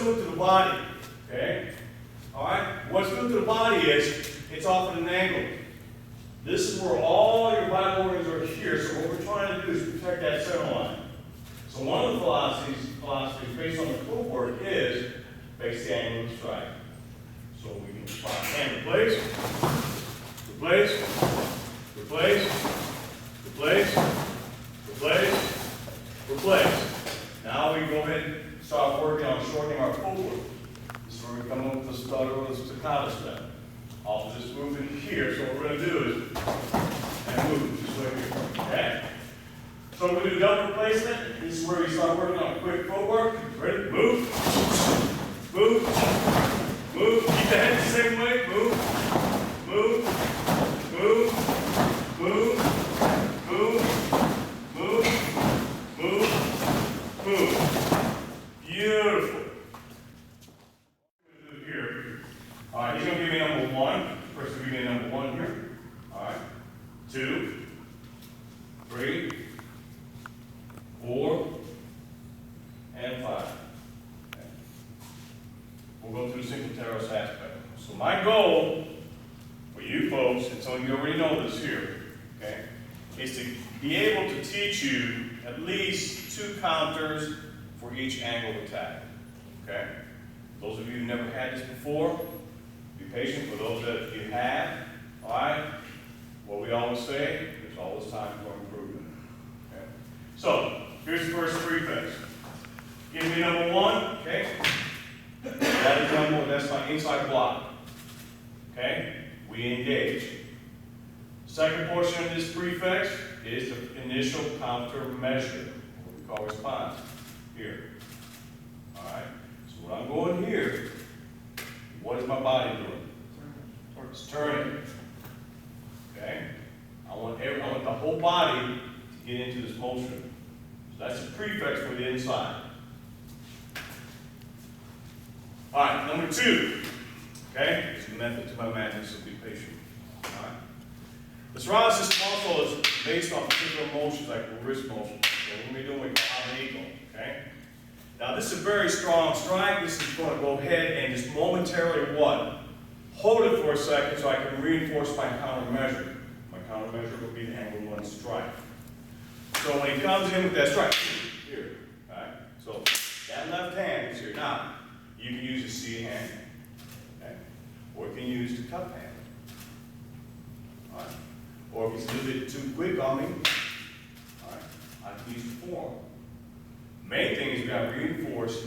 doing to the body? Okay? Alright? What's doing to the body is, it's off at an angle. This is where all your vital organs are here, so what we're trying to do is protect that center line. So one of the philosophies based on the footwork is face the angle of the strike. So we can spot hand replace, replace, replace, replace, replace, replace. Now we go ahead and start working on shortening our footwork. This is where we come up with the stutter or the staccato step. I'll just move in here, so what we're going to do is, and move this way here, okay? So we're going to do double replacement. This is where we start working on quick footwork. Ready? Move, move, move. Keep the head the same way. Move, move, move, move, move, move, move, move. Beautiful. All right, he's going to give me number 1. First, give me number 1 here. All right. 2, 3, 4, and 5. Okay. We'll go through the single teros aspect. So my goal for you folks, and some of you already know this here, okay, is to be able to teach you at least 2 counters for each angle attack. Okay? Those of you who never had this before, be patient. For those that you have, all right? What we always say, there's always time for improvement. Okay? So, here's the first prefix. Give me number 1, okay? That's my inside block. Okay? We engage. Second portion of this prefix is the initial counter measure, what we call response. Here. All right? So when I'm going here, what is my body doing? It's turning. Okay? I want the whole body to get into this motion. So that's a prefix for the inside. All right, number 2. Okay? It's a method to my madness, so be patient. All right? The Serrada system also is based on particular motions like wrist motion. So when we do, we call it eagle. Okay? Now this is a very strong strike. This is going to go ahead and just momentarily what? Hold it for a second so I can reinforce my countermeasure. My countermeasure will be the angle 1 strike. So when he comes in with that strike, here, right? So that left hand is here. Now, you can use a C hand, okay? Or you can use the cup hand. All right? Or if it's a little bit too quick on me, all right, I can use the forearm. Main thing is we got to reinforce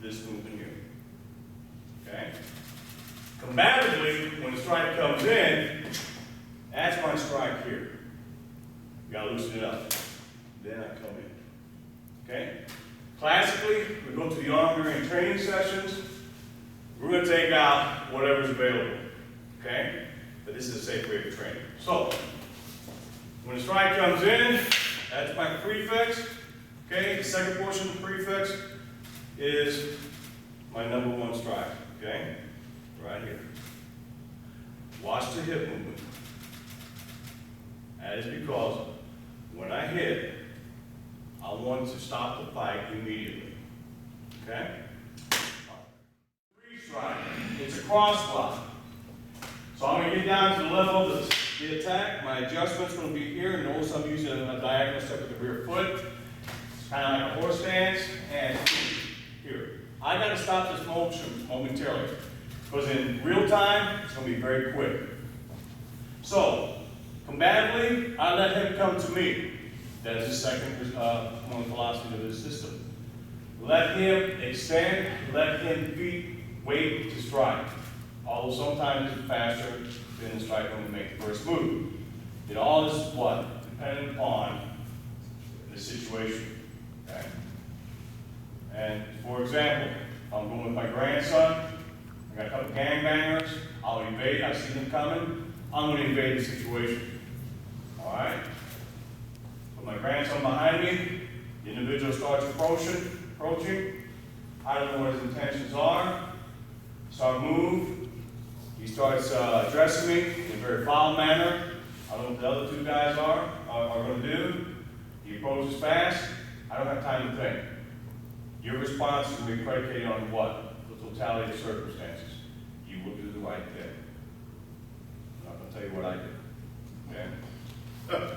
this movement here. Okay? Combatively, when the strike comes in, that's my strike here. You got to loosen it up. Then I come in. Okay? Classically, we go to the arm during training sessions. We're going to take out whatever's available. Okay? But this is a safe way of training. So, when the strike comes in, that's my prefix. Okay, the second portion of the prefix is my number 1 strike, okay? Right here. Watch the hip movement. That is because when I hit, I want to stop the fight immediately, okay? 3 strike, it's a cross block. So I'm going to get down to the level of the attack. My adjustment's going to be here. Notice I'm using a diagonal step with the rear foot. Kind of like a horse stance, and here. I got to stop this motion momentarily, because in real time, it's going to be very quick. So, combatively, I let him come to me. That is the second one of the philosophies of this system. Let him extend, let him wait to strike. Although sometimes it's faster than the strike when we make the first move. It all is what? Dependent upon the situation. Okay? And for example, if I'm going with my grandson, I got a couple gangbangers, I'll invade, I see them coming, I'm going to invade the situation. Alright? Put my grandson behind me, the individual starts approaching, I don't know what his intentions are, start move, he starts addressing me in a very foul manner, I don't know what the other 2 guys are going to do, he approaches fast, I don't have time to think. Your response is going to be predicated on what? The totality of circumstances. You will do the right thing. I'm not going to tell you what I did. Okay?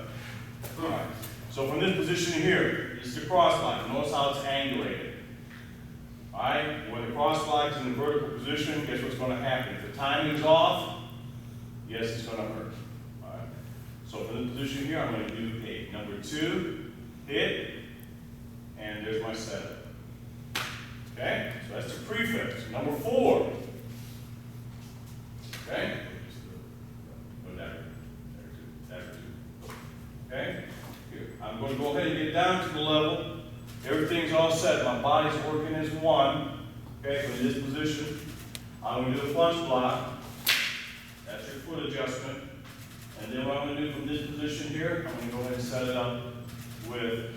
All right. So from this position here, this is the cross line. Notice how it's angulated. All right? When the cross line is in the vertical position, guess what's going to happen? If the timing's off, yes, it's going to hurt. All right? So from this position here, I'm going to do a number 2, hit, and there's my setup. Okay? So that's the prefix. Number 4. Okay? Okay? Here. I'm going to go ahead and get down to the level. Everything's all set. My body's working as one. Okay, from this position. I'm going to do the punch block. That's your foot adjustment. And then what I'm going to do from this position here, I'm going to go ahead and set it up with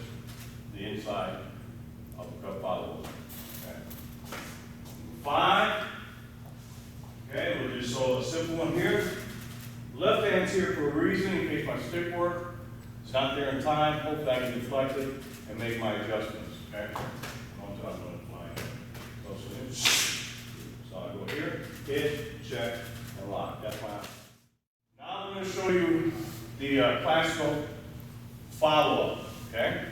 the inside uppercut follow-up. Okay. 5. Okay, we'll just so a simple one here. Left hand's here for a reason, in case my stick work is not there in time. Hopefully I can deflect it and make my adjustments. Okay? On top of the flying. So I go here, hit, check, and lock. That's my option. Now I'm going to show you the classical follow-up. Okay?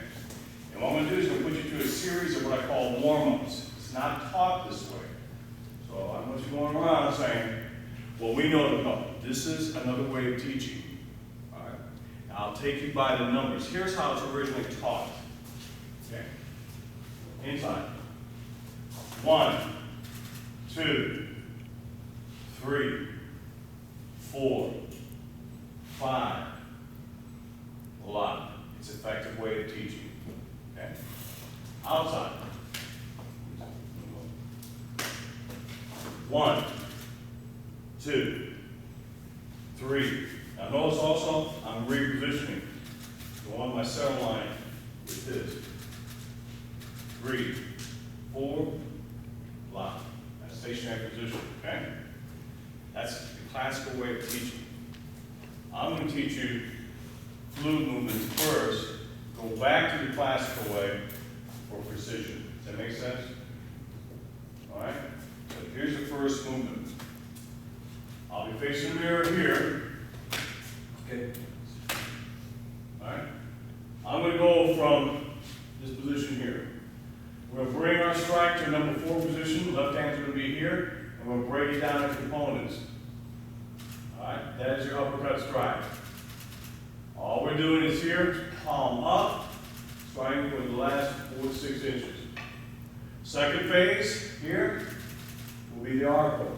And what I'm going to do is I'm going to put you through a series of what I call warm-ups. It's not taught this way. So I don't want you going around saying, well, we know no. This is another way of teaching. All right? Now, I'll take you by the numbers. Here's how it's originally taught. Okay? Inside. 1, 2, 3, 4, 5. Lock. It's an effective way of teaching. Okay? Outside. 1, 2, 3. Now notice also, I'm repositioning. Go on my center line with this. 3, 4, lock. That's stationary position, okay? That's the classical way of teaching. I'm going to teach you fluid movements first. Go back to the classical way for precision. Does that make sense? All right? So here's the first movement. I'll be facing the mirror here. Okay. All right. I'm going to go from this position here. We're going to bring our strike to number 4 position. Left hand's going to be here, and we're going to break it down into components. All right. That is your uppercut strike. All we're doing is here, palm up, striking for the last 4 to 6 inches. Second phase here will be the arco.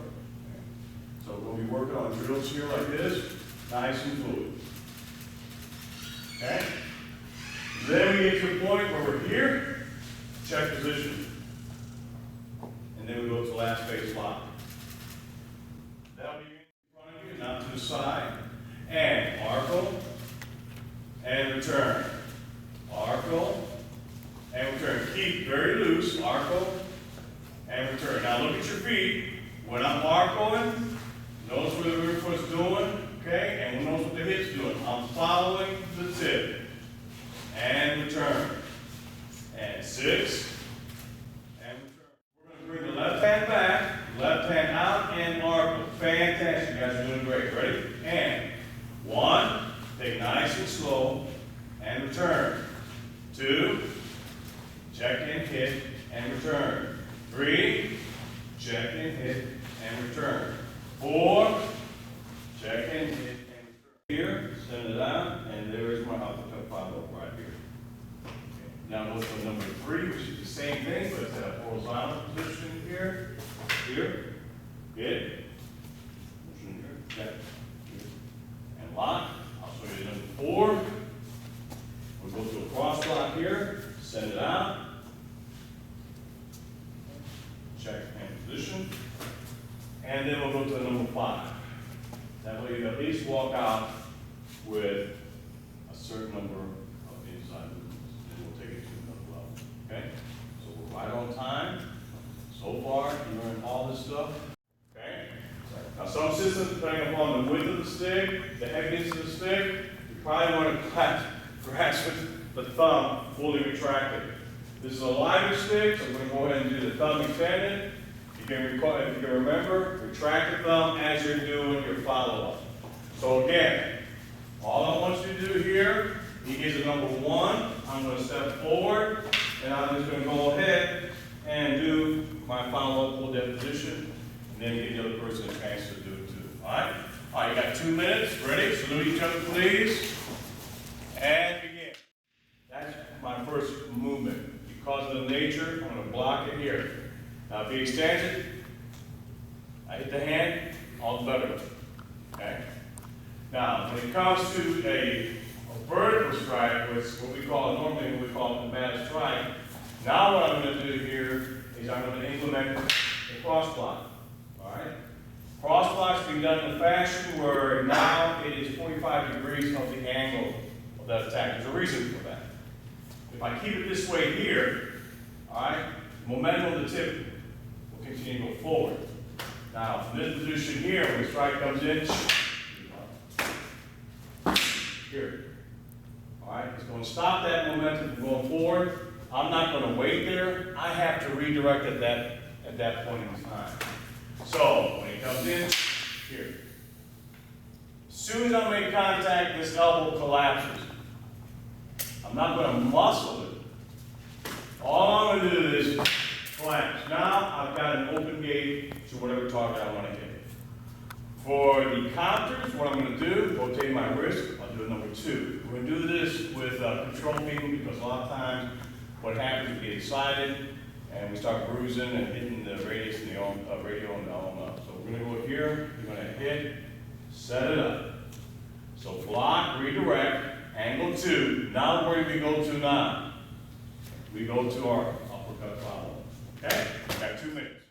So we'll be working on drills here like this, nice and fluid. Okay? Then we get to the point where we're here, check position. And then we go to the last phase lock. That'll be in front of you, not to the side. And arco, and return. Arco, and return. Keep very loose, arco, and return. Now look at your feet. When I'm arcoing, notice what the rear foot's doing, okay? And notice what the hip's doing. I'm following the tip. And return. And 6. And return. We're going to bring the left hand back, left hand out, and arco. Fantastic. You guys are doing great. Ready? And 1. Take nice and slow. And return. 2. Check and hit. And return. 3. Check and hit. And return. 4. Check and hit. And return. Here. Send it out. And there is my uppercut follow-up right here. Okay. Now go to number 3, which is the same thing, but it's at a horizontal position here. Here. Hit. Motion here. Check. Here. And lock. I'll show you number 4. We'll go to a cross block here. Send it out. Check and position. And then we'll go to number 5. That way you at least walk out with a certain number of inside movements. And we'll take it to another level. Okay? So we're right on time. So far, you learned all this stuff. Okay? Now some systems, depending upon the width of the stick, the heaviness of the stick, you probably want to grasp with the thumb fully retracted. This is a lighter stick, so I'm going to go ahead and do the thumb extended. You can recall, if you can remember, retract the thumb as you're doing your follow-up. So again, all I want you to do here, he gives a number 1. I'm going to step forward, and I'm just going to go ahead and do my follow-up full depth position, and then give the other person a chance to do it too. All right? All right, you got 2 minutes. Ready? Salute each other, please. And begin. That's my first movement. Because of the nature, I'm going to block it here. Now, if he extends it, I hit the hand, all the better. Okay? Now, when it comes to a vertical strike, which what we call normally what we call a combative strike, now what I'm going to do here is I'm going to implement a cross block. All right? Cross blocks can be done in a fashion where now it is 45 degrees of the angle of that attack. There's a reason for that. If I keep it this way here, all right, the momentum of the tip will continue to go forward. Now, from this position here, when the strike comes in, here. All right, it's going to stop that momentum from going forward. I'm not going to wait there. I have to redirect at that point in time. So, when it comes in, here. As soon as I make contact, this elbow collapses. I'm not going to muscle it. All I'm going to do is collapse. Now, I've got an open gate to whatever target I want to hit. For the counters, what I'm going to do, rotate my wrist, I'll do a number 2. We're going to do this with control people because a lot of times what happens is we get excited and we start bruising and hitting the radius and the radio and the arm up. So we're going to go here, we're going to hit, set it up. So block, redirect, angle 2. Now where do we go to now? We go to our uppercut follow. Okay? We've got 2 minutes.